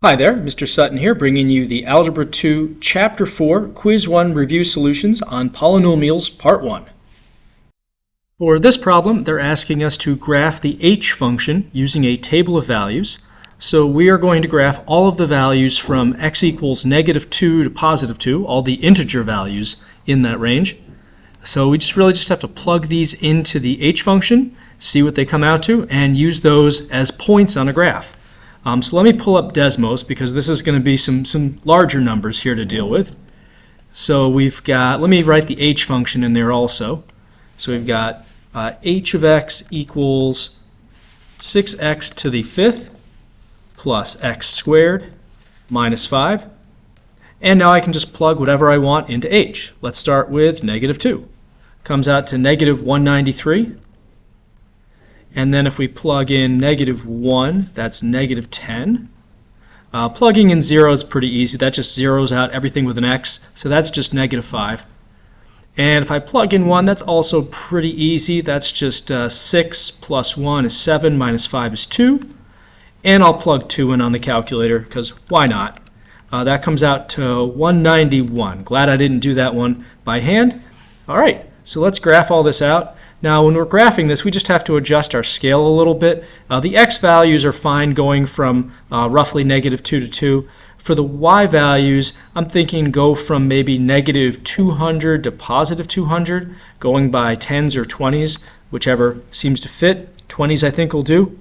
Hi there, Mr. Sutton here, bringing you the Algebra 2 Chapter 4 Quiz 1 Review Solutions on Polynomials Part 1. For this problem, they're asking us to graph the h function using a table of values. So we are going to graph all of the values from x equals -2 to +2, all the integer values in that range. So we really just have to plug these into the h function, see what they come out to, and use those as points on a graph. So let me pull up Desmos because this is going to be some larger numbers here to deal with. So we've got, let me write the h function in there also. So we've got h of x equals 6x to the 5th plus x squared minus 5. And now I can just plug whatever I want into h. Let's start with -2. Comes out to -193. And then if we plug in -1, that's -10. Plugging in 0 is pretty easy. That just zeroes out everything with an x, so that's just -5. And if I plug in 1, that's also pretty easy. That's just 6 plus 1 is 7, minus 5 is 2. And I'll plug 2 in on the calculator, because why not? That comes out to 191. Glad I didn't do that one by hand. All right, so let's graph all this out. Now, when we're graphing this, we just have to adjust our scale a little bit. The x values are fine going from roughly -2 to 2. For the y values, I'm thinking go from maybe -200 to +200, going by 10s or 20s, whichever seems to fit. 20s I think will do.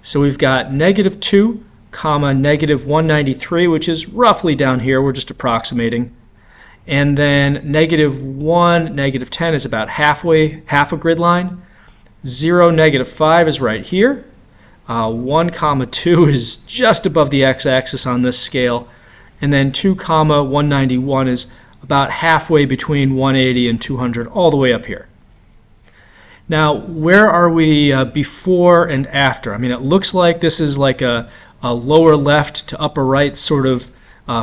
So we've got -2, comma, -193, which is roughly down here. We're just approximating. And then -1, -10 is about halfway, half a grid line. 0, -5 is right here. 1, 2 is just above the x-axis on this scale. And then 2, 191 is about halfway between 180 and 200, all the way up here. Now, where are we before and after? I mean, it looks like this is like a lower left to upper right sort of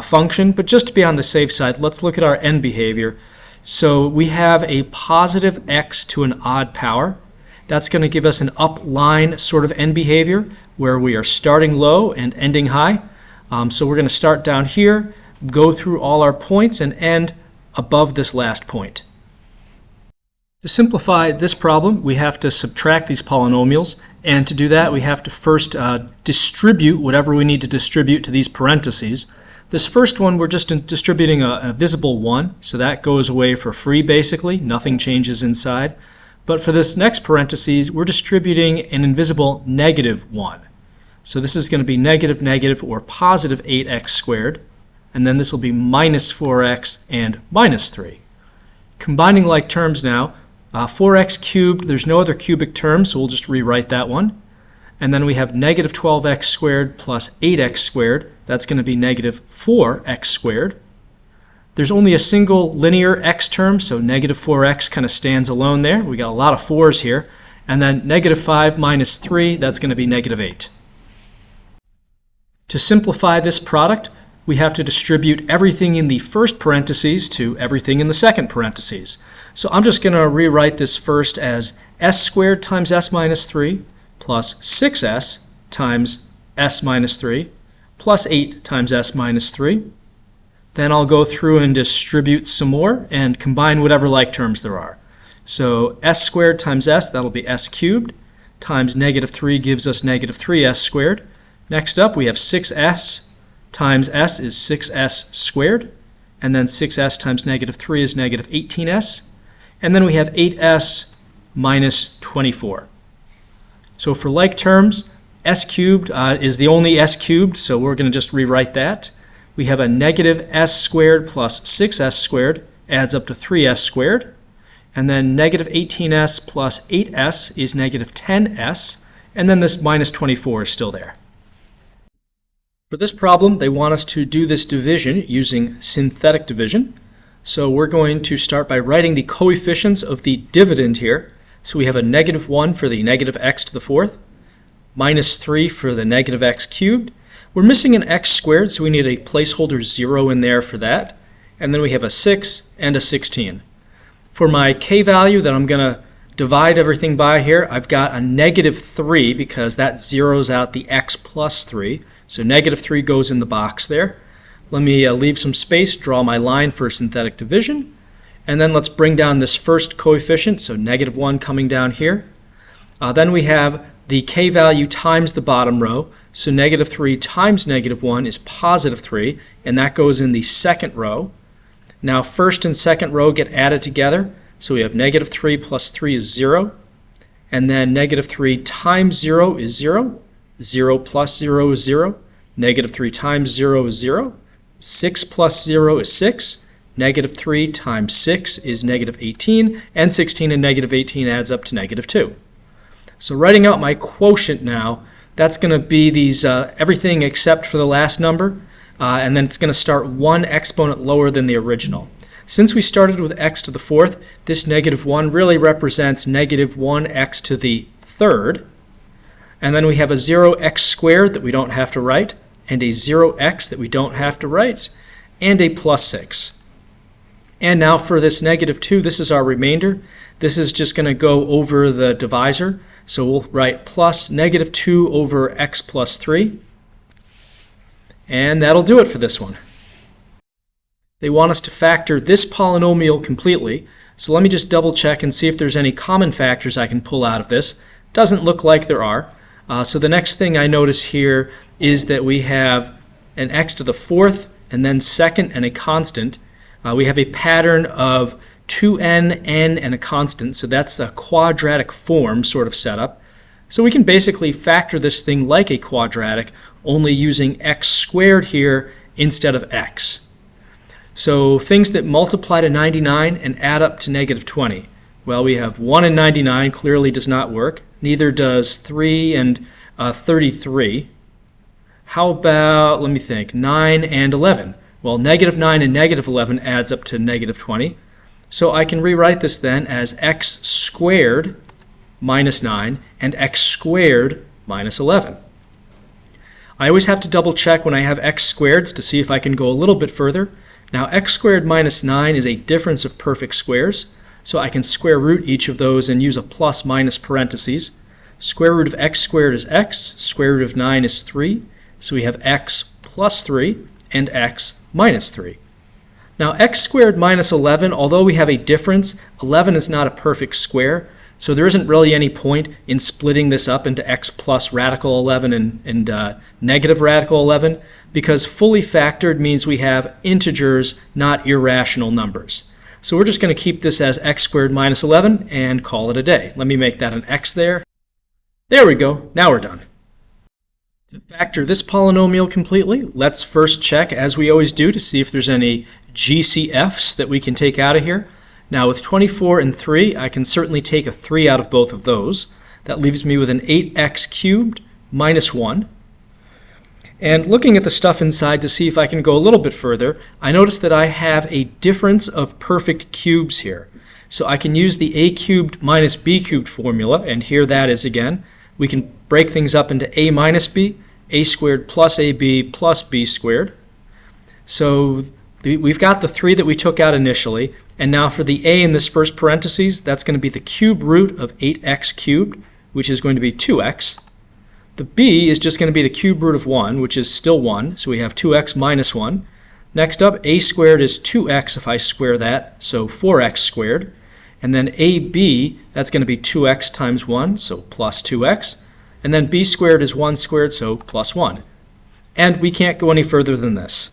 function, but just to be on the safe side, let's look at our end behavior. So we have a positive x to an odd power. That's going to give us an up line sort of end behavior where we are starting low and ending high. So we're going to start down here, go through all our points, and end above this last point. To simplify this problem, we have to subtract these polynomials, and to do that we have to first distribute whatever we need to distribute to these parentheses. This first one, we're just distributing a visible 1, so that goes away for free basically. Nothing changes inside. But for this next parentheses, we're distributing an invisible -1. So this is going to be negative or positive 8x squared. And then this will be minus 4x and minus 3. Combining like terms now, 4x cubed, there's no other cubic term, so we'll just rewrite that one. And then we have -12x squared plus 8x squared. That's going to be -4x squared. There's only a single linear x term, so -4x kind of stands alone there. We got a lot of 4's here. And then -5 minus 3, that's going to be -8. To simplify this product, we have to distribute everything in the first parentheses to everything in the second parentheses. So I'm just going to rewrite this first as s squared times s minus 3 plus 6s times s minus 3 plus 8 times s minus 3. Then I'll go through and distribute some more and combine whatever like terms there are. So s squared times s, that'll be s cubed, times -3 gives us -3s squared. Next up we have 6s times s is 6s squared, and then 6s times -3 is -18s, and then we have 8s minus 24. So for like terms, s cubed is the only s cubed, so we're going to just rewrite that. We have a -s squared plus 6s squared adds up to 3s squared. And then -18s plus 8s is -10s. And then this minus 24 is still there. For this problem, they want us to do this division using synthetic division. So we're going to start by writing the coefficients of the dividend here. So we have a -1 for the -x to the 4th, -3 for the -x cubed. We're missing an x squared, so we need a placeholder 0 in there for that. And then we have a 6 and a 16. For my k value that I'm going to divide everything by here, I've got a -3 because that zeroes out the x plus 3. So negative 3 goes in the box there. Let me leave some space, draw my line for synthetic division. And then let's bring down this first coefficient, so negative 1 coming down here. Then we have the k value times the bottom row. So negative 3 times negative 1 is positive 3, and that goes in the second row. Now first and second row get added together. So we have negative 3 plus 3 is 0. And then negative 3 times 0 is 0. 0 plus 0 is 0. Negative 3 times 0 is 0. 6 plus 0 is 6. Negative 3 times 6 is negative 18. And 16 and negative 18 adds up to negative 2. So writing out my quotient now, that's going to be these everything except for the last number. And then it's going to start one exponent lower than the original. Since we started with x to the fourth, this negative 1 really represents negative 1x to the third. And then we have a 0x squared that we don't have to write, and a 0x that we don't have to write, and a plus 6. And now for this negative 2, this is our remainder. This is just going to go over the divisor. So we'll write plus negative 2 over x plus 3. And that'll do it for this one. They want us to factor this polynomial completely. So let me just double check and see if there's any common factors I can pull out of this. Doesn't look like there are. So the next thing I notice here is that we have an x to the fourth and then second and a constant. We have a pattern of 2n, n, and a constant. So that's a quadratic form sort of setup. So we can basically factor this thing like a quadratic, only using x squared here instead of x. So things that multiply to 99 and add up to negative 20. Well, we have 1 and 99 clearly does not work. Neither does 3 and 33. How about, let me think, 9 and 11? Well, negative 9 and negative 11 adds up to negative 20. So I can rewrite this then as x squared minus 9 and x squared minus 11. I always have to double check when I have x squareds to see if I can go a little bit further. Now x squared minus 9 is a difference of perfect squares, so I can square root each of those and use a plus minus parentheses. Square root of x squared is x, square root of 9 is 3, so we have x plus 3 and x minus 3. Now x squared minus 11, although we have a difference, 11 is not a perfect square, so there isn't really any point in splitting this up into x plus radical 11 and negative radical 11, because fully factored means we have integers, not irrational numbers. So we're just going to keep this as x squared minus 11 and call it a day. Let me make that an x there. There we go. Now we're done. To factor this polynomial completely, let's first check, as we always do, to see if there's any GCFs that we can take out of here. Now with 24 and 3, I can certainly take a 3 out of both of those. That leaves me with an 8x cubed minus 1. And looking at the stuff inside to see if I can go a little bit further, I notice that I have a difference of perfect cubes here. So I can use the a cubed minus b cubed formula, and here that is again. We can break things up into a minus b, a squared plus ab plus b squared. So we've got the 3 that we took out initially, and now for the a in this first parentheses, that's going to be the cube root of 8x cubed, which is going to be 2x. The b is just going to be the cube root of 1, which is still 1, so we have 2x minus 1. Next up, a squared is 2x if I square that, so 4x squared. And then ab, that's going to be 2x times 1, so plus 2x. And then b squared is 1 squared, so plus 1. And we can't go any further than this.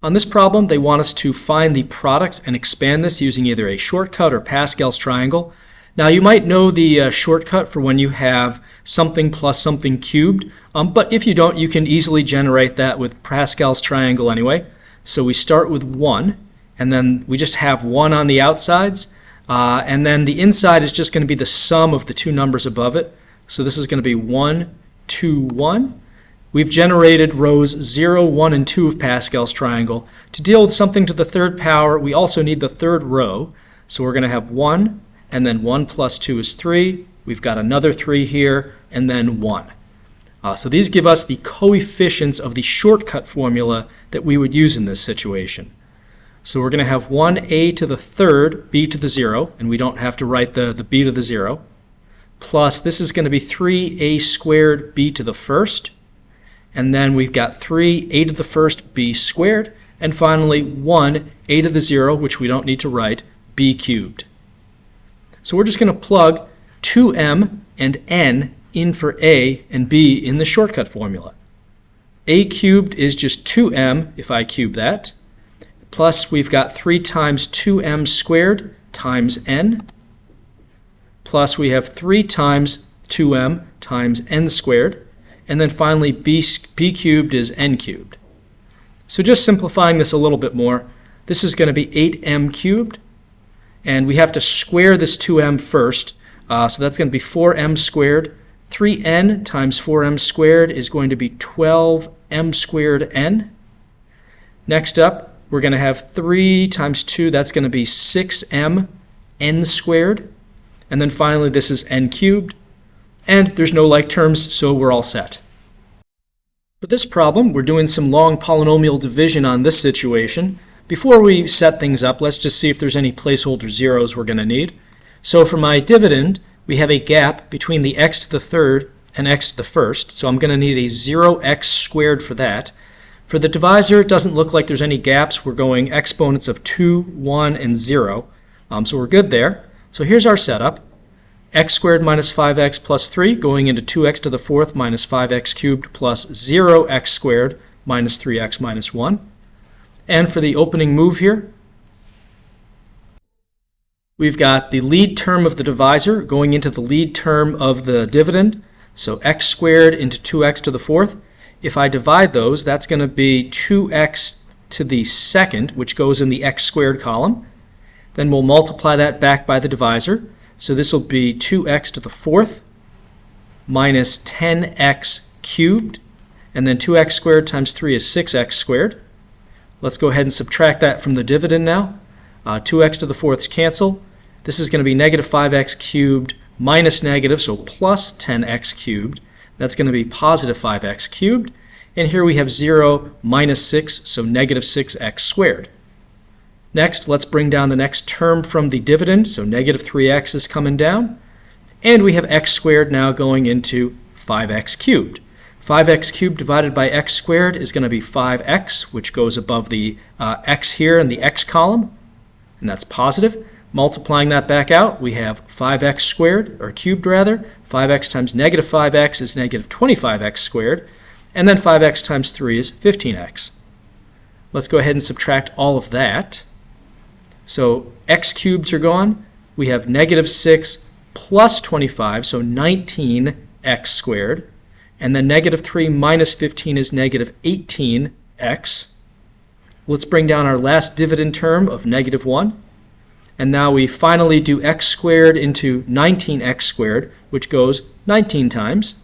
On this problem, they want us to find the product and expand this using either a shortcut or Pascal's triangle. Now you might know the shortcut for when you have something plus something cubed, but if you don't, you can easily generate that with Pascal's triangle anyway. So we start with 1, and then we just have 1 on the outsides, and then the inside is just going to be the sum of the two numbers above it. So this is going to be 1, 2, 1. We've generated rows 0, 1, and 2 of Pascal's triangle. To deal with something to the third power, we also need the third row. So we're going to have 1, and then 1 plus 2 is 3. We've got another 3 here, and then 1. So these give us the coefficients of the shortcut formula that we would use in this situation. So we're going to have 1a to the third, b to the 0, and we don't have to write the b to the 0, plus this is going to be 3a squared b to the first, and then we've got 3, a to the first, b squared, and finally 1, a to the 0, which we don't need to write, b cubed. So we're just going to plug 2m and n in for a and b in the shortcut formula. A cubed is just 2m if I cube that, plus we've got 3 times 2m squared times n, plus we have 3 times 2m times n squared, and then finally b cubed is n cubed. So just simplifying this a little bit more, this is going to be 8m cubed, and we have to square this 2m first, so that's going to be 4m squared. 3n times 4m squared is going to be 12m squared n. Next up, we're going to have 3 times 2, that's going to be 6m n squared. And then finally, this is n cubed. And there's no like terms, so we're all set. For this problem, we're doing some long polynomial division on this situation. Before we set things up, let's just see if there's any placeholder zeros we're going to need. So for my dividend, we have a gap between the x to the third and x to the first, so I'm going to need a 0x squared for that. For the divisor, it doesn't look like there's any gaps. We're going exponents of 2, 1, and 0, so we're good there. So here's our setup. X squared minus 5x plus 3 going into 2x to the fourth minus 5x cubed plus 0x squared minus 3x minus 1. And for the opening move here, we've got the lead term of the divisor going into the lead term of the dividend. So x squared into 2x to the fourth. If I divide those, that's going to be 2x to the second, which goes in the x squared column. Then we'll multiply that back by the divisor. So this will be 2x to the fourth minus 10x cubed. And then 2x squared times 3 is 6x squared. Let's go ahead and subtract that from the dividend now. 2x to the fourths cancel. This is going to be negative 5x cubed minus negative, so plus 10x cubed. That's going to be positive 5x cubed. And here we have 0 minus 6, so negative 6x squared. Next, let's bring down the next term from the dividend, so negative 3x is coming down. And we have x squared now going into 5x cubed. 5x cubed divided by x squared is going to be 5x, which goes above the x here in the x column, and that's positive. Multiplying that back out, we have 5x squared, or cubed rather. 5x times negative 5x is negative 25x squared, and then 5x times 3 is 15x. Let's go ahead and subtract all of that. So x cubes are gone. We have negative 6 plus 25, so 19x squared. And then negative 3 minus 15 is negative 18x. Let's bring down our last dividend term of negative 1. And now we finally do x squared into 19x squared, which goes 19 times.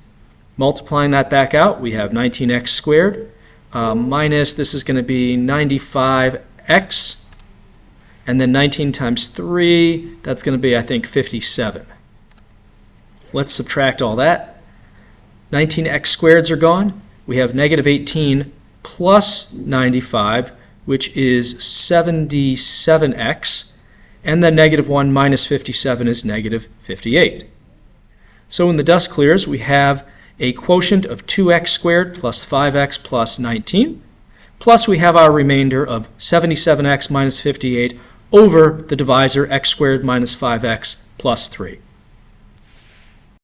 Multiplying that back out, we have 19x squared minus, this is going to be 95x. And then 19 times 3, that's going to be, I think, 57. Let's subtract all that. 19x squareds are gone. We have negative 18 plus 95, which is 77x. And then negative 1 minus 57 is negative 58. So when the dust clears, we have a quotient of 2x squared plus 5x plus 19. Plus we have our remainder of 77x minus 58 over the divisor x squared minus 5x plus 3.